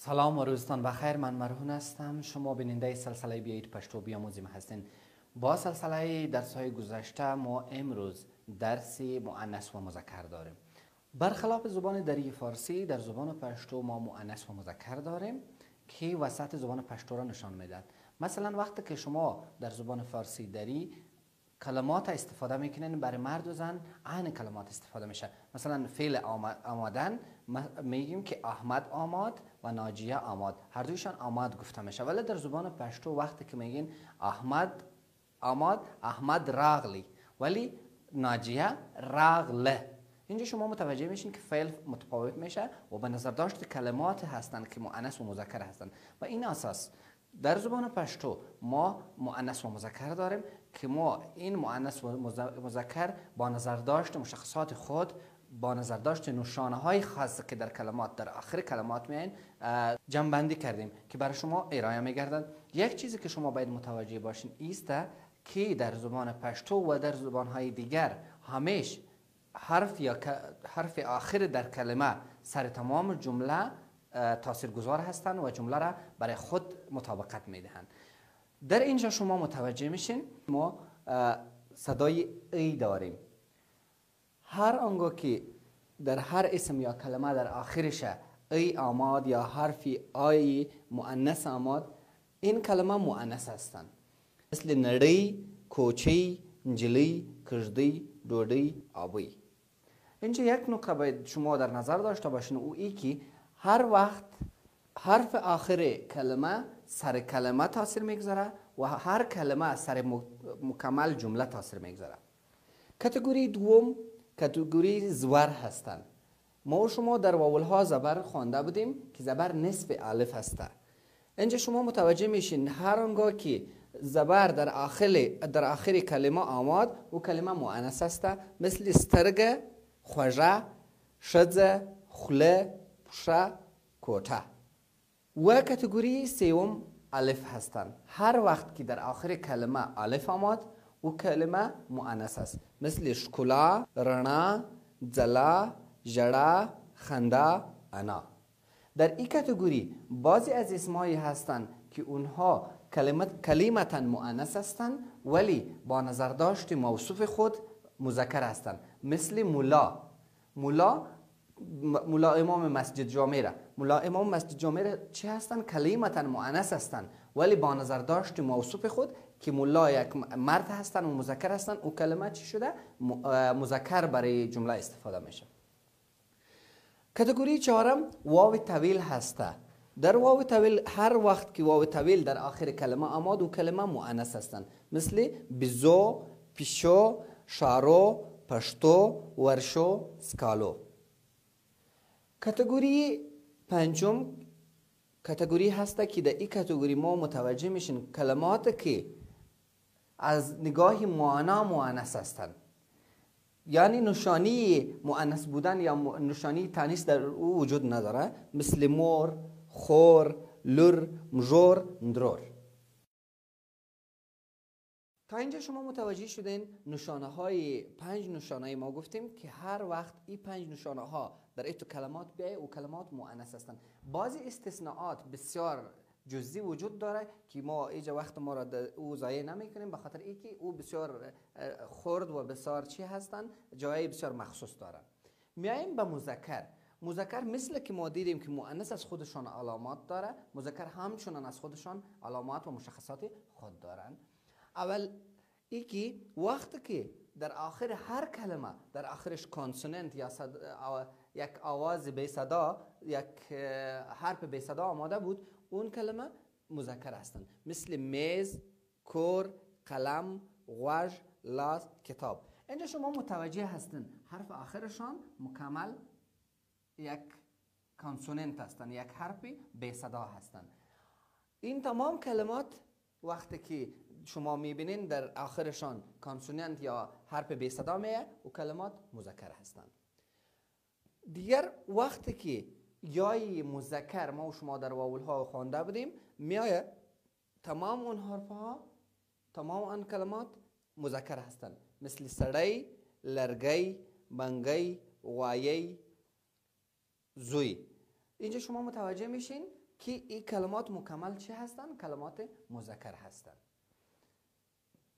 سلام و روزتان بخیر. من مرهون هستم. شما بیننده سلسله بیایید پشتو بیاموزیم هستین. با سلسله درس‌های گذشته ما امروز درس مؤنث و مذکر داریم. برخلاف زبان دری فارسی، در زبان پشتو ما مؤنث و مذکر داریم که وسط زبان پشتو را نشان میدهد. مثلا وقتی که شما در زبان فارسی دری کلمات استفاده میکنین، برای مرد و زن عین کلمات استفاده میشه. مثلا فعل آمدن میگیم که احمد آمد و ناجیه آمد، هر دویشان آمد گفته میشه. ولی در زبان پشتو وقتی که میگین احمد آمد، احمد راغلی، ولی ناجیه راغله. اینجا شما متوجه میشین که فعل متفاوت میشه و به نظر داشت کلمات هستند که مؤنث و مذکر هستند. و این اساس در زبان پشتو ما مؤنث و مذکر داریم که ما این مؤنث و مذکر با نظر داشت مشخصات خود، با نظر داشت نشانه های خاص که در کلمات در آخر کلمات میاین جمع بندی کردیم که برای شما ارائه میگردند. یک چیزی که شما باید متوجه باشین است که در زبان پشتو و در زبان های دیگر همیشه حرف آخر در کلمه سر تمام جمله تاثیرگذار هستند و جمله را برای خود مطابقت میدهند. در اینجا شما متوجه میشین ما صدای ای داریم. هر آنگاه که در هر اسم یا کلمه در آخرش ای آمد یا حرف آی مؤنث آمد، این کلمه مؤنث هستند. مثل نری، کوچی، انجلی، کژدی، دودی، آبی. اینجا یک نکته باید شما در نظر داشته باشین، او ای که هر وقت حرف آخر کلمه سر کلمه تاثیر میگذاره و هر کلمه سر مکمل جمله تاثیر میگذاره. کاتگوری دوم کاتگوری زبر هستند. ما و شما در واولها زبر خوانده بودیم که زبر نصف الف هسته. اینجا شما متوجه میشین هر آنگاه که زبر در آخر کلمه آمد و کلمه مؤنث هسته، مثل استرگه، خوژه، شزه، خله، پشه، کوته. و کاتگوری سوم الف هستند. هر وقت که در آخر کلمه الف آمد و کلمه مؤنث است، مثل شکلا، رنا، زلا، جڑا، خنده، انا. در این کاتگوری بعضی از اسمایی هستند که اونها کلمتا مؤنث هستند ولی با نظر داشت موصوف خود مذکر هستند. مثل مولا امام مسجد جامع را. مولا امام مسجد جامع را چه هستند؟ کلمتا مؤنث هستند ولی با نظر داشت موصوف خود که مولا یک مرد هستند و مذکر هستند، او کلمه چی شده؟ مذکر برای جمله استفاده میشه. کاتگوری چهارم واو طویل هسته. در واو طویل هر وقت که واو طویل در آخر کلمه آمد و کلمه مؤنث هستند، مثل بزو، پیشو، شارو، پشتو، ورشو، سکالو. کاتگوری پنجم کاتگوری هسته که در این کاتگوری ما متوجه میشین کلمات که از نگاه معنا مؤنث هستند، یعنی نشانی مؤنث بودن یا نشانی تانیث در او وجود نداره، مثل مور، خور، لور، مجور، اندرور. تا اینجا شما متوجه شدین پنج نشانه ما گفتیم که هر وقت این پنج نشانه ها در ایتو کلمات بیایه و کلمات مؤنث هستند. بعضی استثناءات بسیار جزئی وجود داره که ما اینجا وقت ما را او ضایع نمیکنیم، به خاطر اینکه او بسیار خرد و بسیار چی هستند، جای بسیار مخصوص دارن. میایم به مذکر مثل که ما دیدیم که مؤنث از خودشان علامات داره، مذکر همچنان از خودشان علامات و مشخصات خود دارن. اول اینکه وقتی که در آخر هر کلمه در آخرش کانسوننت یا یک آواز بی صدا، یک حرف بی صدا آماده بود، اون کلمه مذکر هستند. مثل میز، کور، قلم، غوږ، لاس، کتاب. اینجا شما متوجه هستند حرف آخرشان مکمل یک کانسوننت هستند، یک حرف بی صدا هستند. این تمام کلمات وقتی که شما میبینین در آخرشان کانسوننت یا حرف بی صدا میه و کلمات مذکر هستند. دیگر وقتی که یای مذکر ما و شما در واولها خوانده بودیم، میایه تمام اون حرفها، تمام اون کلمات مذکر هستند، مثل سړی، لرگی، بنگی، غوایی، زوی. اینجا شما متوجه میشین که این کلمات مکمل چه هستند؟ کلمات مذکر هستند.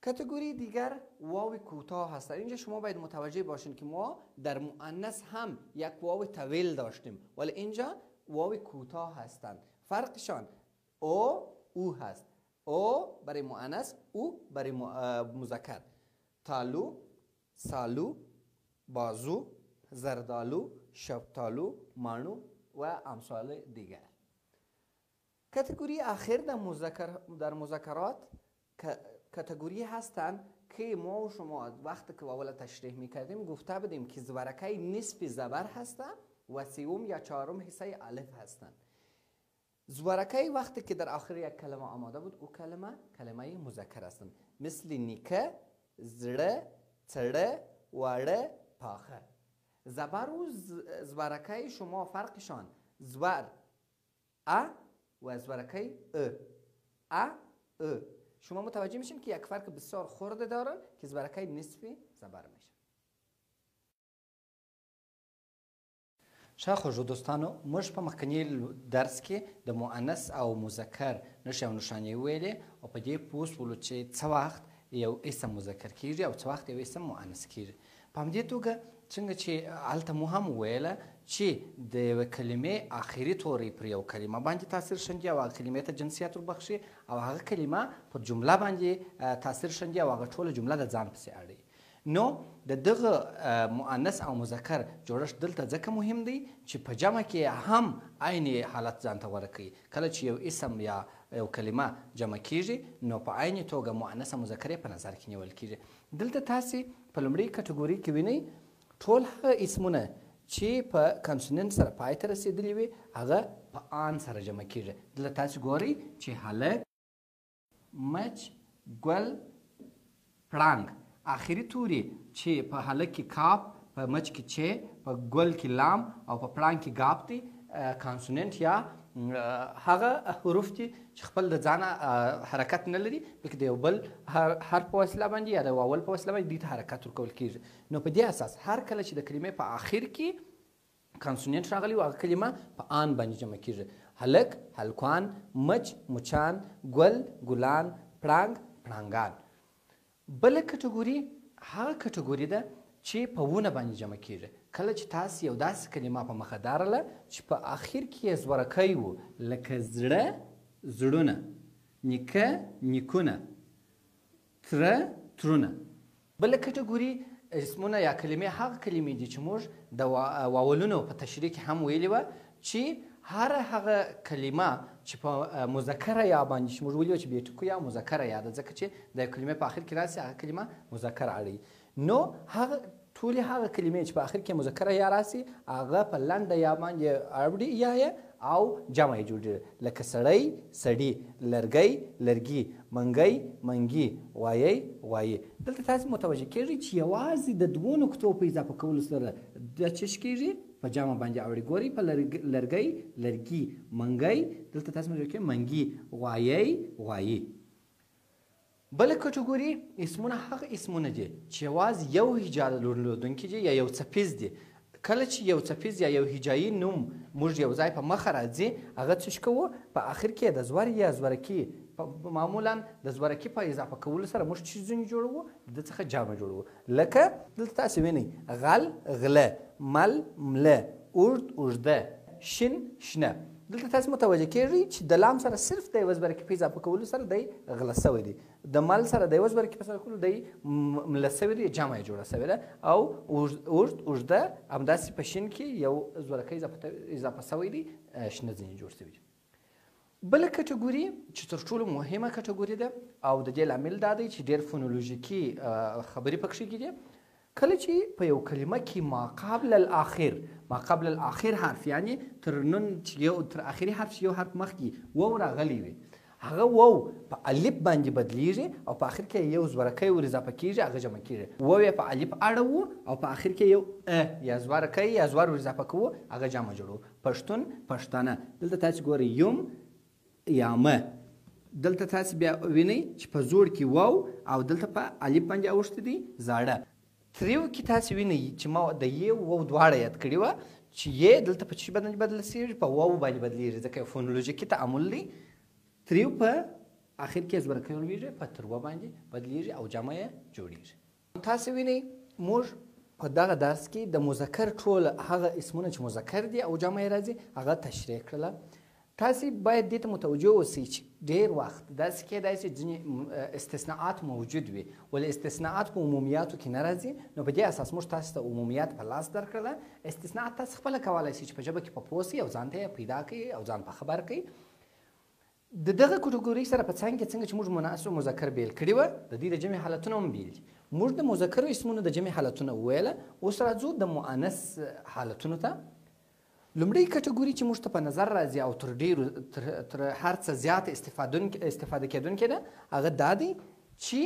کاتگوری دیگر واو کوتاه هست. اینجا شما باید متوجه باشین که ما در مؤنث هم یک واو طویل داشتیم ولی اینجا واو کوتاه هستند. فرقشان او هست. او برای مؤنث، او برای مذکر. تالو، سالو، بازو، زردالو، شفتالو، مانو و امثال دیگر. کاتگوری آخر در مذکرات کاتگوری هستند که ما و شما وقتی که اول تشریح میکردیم گفته بودیم که زبرکه نصف زبر هستند و سوم یا چهارم حصه الف هستند. زبرکه وقتی که در آخر یک کلمه آماده بود او کلمه مذکر هستند، مثل نیکه، زره، تره، وره، پاخه. زبر و زبرکه شما فرقشان زبر و زبرکه شما متوجه میشین که یک فرق بسیار خورده دارن که زبرکه نصفی زبر میشه. شاید خوشو دوستانو موږ په مخکني درس کې د مؤنث او مذکر نښې او نښانې ویلې او په دې پوه شولو چې څه وخت یو اسم مذکر کیږي او څه وخت یو اسم مؤنث کیږي. په همدې توګه څنګه چې هلته مو هم ویله چې د یوې کلمې آخري توری پر یو کلمه باندې تاثیر شندي او هغه کلمې ته جنسیت وربخښي او هغه کلمه پر جمله باندې تاثیر شندي او هغه ټوله جمله د ځان پسې اړوي. نو د دغه مؤنث او مذکر جوړښت دلته ځکه مهم دی چې په جمع کې هم عین حالت ځان ته غوره کوي. کله چې یو اسم یا یو کلمه جمع کیږي نو په عین توګه مؤنث او مذکر په نظر کې نیول کیږي. دلته تاسې په لومړۍ کټګوري کې وینئ ټول هغه اسمونه چې په کانسوننت سره پای ته رسېدلي وي هغه په آن سره جمع کیږي. دلته تاسې ګورئ چې هلک، مچ، ګل، پړانګ. آخري توري چې په هلک کې کاف، په مچ کې چ، په ګل کې لام او په پړانګ کې ګاپ دي کانسوننت یا هغه حروف دي چې خپل د ځانه حرکت نه لري بلکې د یو بل حرف په وسیله باندې یا د واول په وسیله باندې دې ته حرکت ورکول کیږي. نو په دې اساس هر کله چې د کلمې په آخر کې کانسوننت راغلی و هغه کلمه په آن باندې جمع کیږي. هلک، هلکان، مچ، مچان، ګل، ګلان، پړانګ، پړانګان. بله کټګوري هغه کټګوري ده چې په ونه باندې جمع کیږي. کله چې تاسو یو داسې کلمه په مخه دارله چې په آخر کې یې زورکی و لکه زړه، زړونه، نیکه، نیکونه، تره، ترونه. بله کټګوري اسمونه یا کلمې هغه کلمې دي چې موږ د واولونو په تشریح کې هم ویلي وه چې هر هغه کلمه چې په مذکره یا باندې چې موږ ویلي چې بې ټکو یا مذکره یا ده ځکه چې د یو کلمې په آخر کې راسي هغه کلمه مذکر اړوي. نو هغه ټولې هغه کلمې چې په آخر کې مذکره یا راسي هغه په لنډه یا باندې اړوي یا او جمع یې جوړېږي لکه سړی، سړي، لرګی، لرګي، منګی، منګي، وایي، وایي. دلته تاسو متوجه کېږئ چې یوازې د دوو نقطو په اضافه کولو سره دا څه کېږي په جمع باندې اړوي. ګورئ په لرګی، لرګي، منګی، دلته تاسو متوجه کېږئ منګي، وایي، وایي. بله کټګوري اسمونه هغه اسمونه دي چې یوازې یو هجا لرونکي دي یا یو څپیز دي. کله چې یو څپیز یا یو هجایي نوم موږ یو ځای په مخه راځي هغه څه کوو په آخر کې د زور یا زورکي معمولا د زورکي په اضافه کولو سره موږ څه ځینې جوړوو د څخه جامع جوړوو. لکه دلته تاسو وینئ غل، غله، مل، مله، اوږد، اوږده، شین، شنه. دلته تاسو متوجه کېږئ چې د لام سره صرف د یوه زبرکي په اضافه کولو سره دی غله سوی دی. د مل سره د یوه زبرکي په اضافه کولو دی مله سوی دی، جمع یې جوړه سوې ده. او اوږد، اوږده همداسې په شین کې یو زبرکی اضافه سوی دی، شنه ځینې جوړ سوي دي. بله کټګوري چې تر ټولو مهمه کټګوري ده او د دې لامل دا دی چې ډېر فونولوژیکي خبرې پکښې دي. کله چې په یو کلمه کې ما قبل الاخر حرف یعنی تر نون چې یو تر اخري حرف چې یو حرف مخکې وو راغلی وي هغه وو په الف باندې بدلیږي او په اخر کې یو زورکی ور اضافه کیږي هغه جمع کیږي. وو یې په الف اړوو او په اخر کې یو یا زورکی یا زور ور اضافه کوو هغه جمع جوړو. پښتون، پښتانه. دلته تاسو ګورئ یم، یامه. دلته تاسو بیا وینئ چې په زوړ کې وو او دلته په الف باندې اوښتی دی زاړه. تریو کې تاسو وینئ چې ما د یو وو دواړه یاد کړي وه چې یې دلته په چی باندې بدلېږي په واو باندې بدلېږي ځکه یو فونولوژیکي تعامل دی تریو په اخر کې زبر کولېږي په تروا باندې بدلېږي او جمع یې جوړېږي تاسو وینئ موږ په دغه درس کې د مذکر ټول هغه اسمونه چې مذکر دي او جمع یې راځي هغه تشریح کړله تاسو باید دې ته متوجه اوسئ چې ډېر وخت داسې کیدای شي ځینې استثناءات موجود وي ولې استثناءات په عمومیاتو کې نه راځي نو په دې اساس موږ تاسو ته عمومیات په لاس درکړله استثناءات تاسو خپله کولی شئ چې په ژبه کې په پوه سئ او ځان ته یې پیدا کړئ او ځان په خبر کړئ د دغه کټګورۍ سره په څنګ کې څنګه چې موږ مؤنث او مذکر بیل کړي وه د دې د جمع حالتونه هم بیل دي موږ د مذکرو اسمونو د جمع حالتونه وویله اوس راځو د مؤنث حالتونو ته لومړی کټګوري چې موږ ته په نظر راځي او تر ډېرو تر هر څه زیاته استفاده کېدونکې ده هغه دا دی چې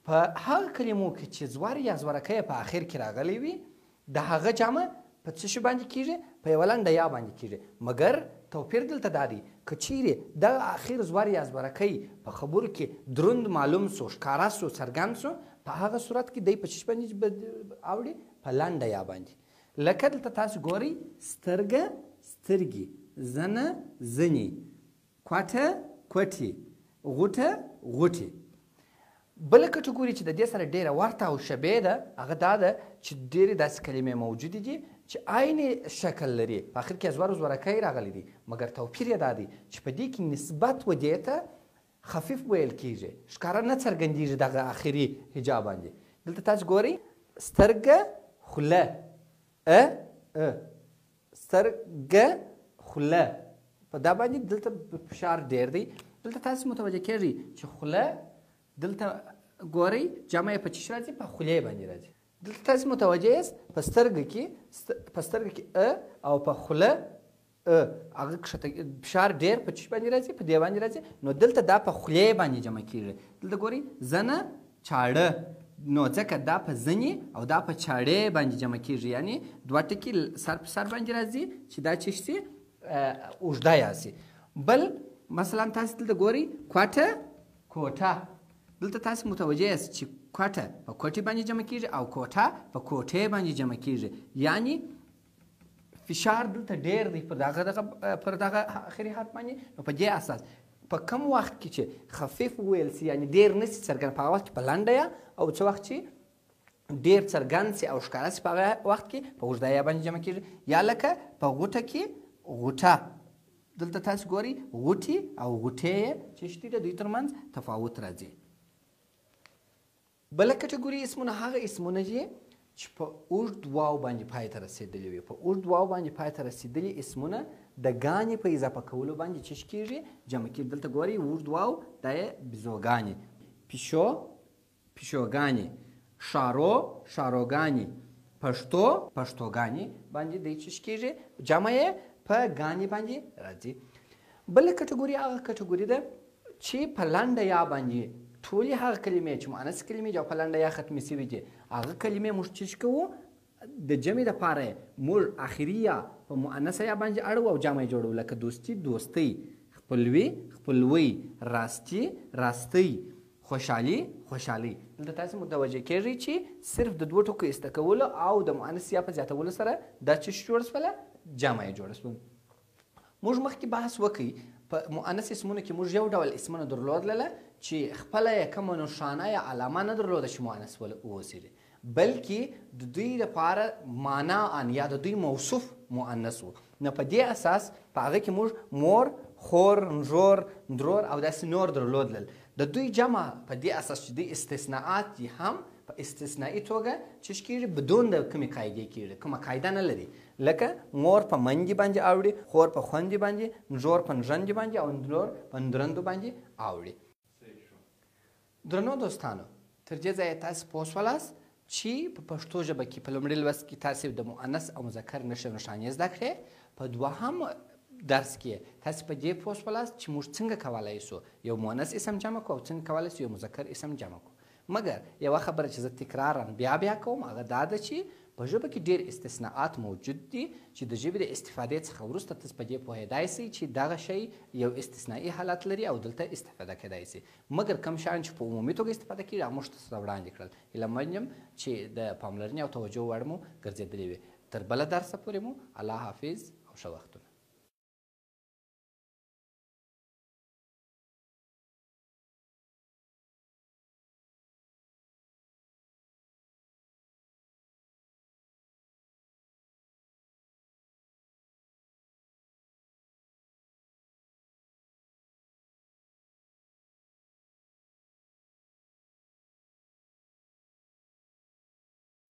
په هغه کلمو کې چې زور یا زورکی په آخر کې راغلی وي د هغه جمع په څه شي باندې کېږي په یوه لنډه یا باندې کېږي مګر توپیر دلته دا دی که چیرې دغه آخر زور یا زورکی په خبرو کې دروند معلوم سو ښکاره سو څرګند سو په هغه صورت کې دی په څه باندې اوړي په لنډه یا باندې لکه دلته تاسو ګورئ سترګه سترګې زنه زنې کوټه کوټې غوټه غوټې بله کټګوري چې د دې سره ډېره ورته او شبیه ده هغه دا ده چې ډېرې داسې کلمې موجودې دي چې عین شکل لري په آخر کې زور زورکی راغلی دي مګر توپیر یې دا دی چې په دې کې نسبت و دې ته خفیف ویل کېږي ښکاره نه څرګندېږي دغه آخري هجا باندې دلته تاسو ګورئ سترګه خوله سترګه خوله په دا باندې دلته فشار ډېر دی دلته تاسو متوجه کېږئ چې خوله دلته ګورئ جمع یې په چی راځي په خولې باندې راځي دلته تاسو متوجه یاست په سترګه کې او په خوله هغه فشار ډېر په چی باندې راځي په دې باندې راځي نو دلته دا په خولې باندې جمع کېږي دلته ګورئ زنه چاړه نو ځکه دا په زنې او دا په چاړې باندې جمع کېږي یعنی دوه ټکي سر په سر باندې راځي چې دا چې شي اوږده یاسي بل مثلا تاسو دلته ګورئ کوټه کوټه دلته تاسو متوجه یاست چې کوټه په کوټې باندې جمع کېږي او کوټه په کوټې باندې جمع کېږي یعنی فشار دلته ډېر دی پر دغه آخري حرف باندې نو په دې اساس په کم وخت کې چې خفیف وویل سي یعنی ډېر نه سي څرګند په هغه وخت کې په لنډه یا او څه وخت چې ډېر څرګند سي او ښکاره سي په هغه وخت کې په اوږده یا باندې جمع کېږي یا لکه په غوټه کې غوټه دلته تاسو ګورئ غوټې او غوټې چې شته د دوی ترمنځ تفاوت راځي بله کټګوري اسمونه هغه اسمونه دي چې په اوږد واو باندې پای ته رسېدلي وي په اوږد واو باندې پای ته رسېدلي اسمونه د ګانې په اضافه کولو باندې څه کېږي جمع کېږي دلته ګورئ اوږد واو دا یې بیزوګانې پیشو پیشوګانې شارو شاروګانې پښتو پښتوګانې باندې دی څه کېږي جمع یې په ګانې باندې راځي بله کټګوري هغه کټګوري ده چې په لنډه یا باندې ټولې هغه کلمې چې مؤنث کلمې دي او په لنډه یا ختمې سوي دي هغه کلمې موږ څه کوو د جمع دپاره موږ آخري یا په مؤنثه یا باندې اړوو او جمع یې جوړوو لکه دوستي دوستۍ خپلوي خپلوۍ راستي راستۍ خوشحالي خوشحالۍ دلته تاسو متوجه کېږئ چې صرف د دوو ټکو ایسته کولو او د مؤنث یا په زیاتولو سره دا څه جوړه شوله جمع یې جوړه شوه موږ مخکې بحث وکړئ په مؤنث اسمونو کې موږ یو ډول اسمونه درلودله چې خپله یې کومه نښانه یا علامه نه درلوده چې مؤنث واوسېږي بلکې د دوی لپاره معنا ان یا د دوی موصوف مؤنث و نو په دې اساس په هغه کې موږ مور خور نژور درور او داسې نور درلودل د دوی جمع په دې اساس چې دوی استثناءات دي هم په استثنائي توګه څه کېږي بدون د کومې قاعدې کېږي کومه قاعده نه لري لکه مور په منډې باندې اوړي خور په خوندې باندې نژور په نژندې باندې او درور په درندو باندې اوړي درنو دوستانو تر دې ځایه تاسو پوه شولاست چې په پښتو ژبه کې په لومړي لوست کې تاسو د مؤنث او مذکر نښې نښانې زده کړې په دوهم درس کې تاسو په دې پوه شولاست چې موږ څنګه کولی شو یو مؤنث اسم جمع کړو او څنګه کولی شو یو مذکر اسم جمع کړو مګر یوه خبره چې زه تکرارا بیا کوم هغه دا ده چې په ژبه کې ډېر استثناءات موجود دي چې د ژبې د استفادې څخه وروسته تاسو په دې پوهېدای شئ چې دغه شی یو استثنائي حالت لري او دلته استفاده کېدای شي مګر کوم شیان چې په عمومي توګه استفاده کېږي هغه موږ تاسو ته وړاندې کړل هیله من یم چې د پاملرنې او توجه وړ مو ګرځېدلي وي تر بل درس پورې مو الله حافظ او ښه وختونه.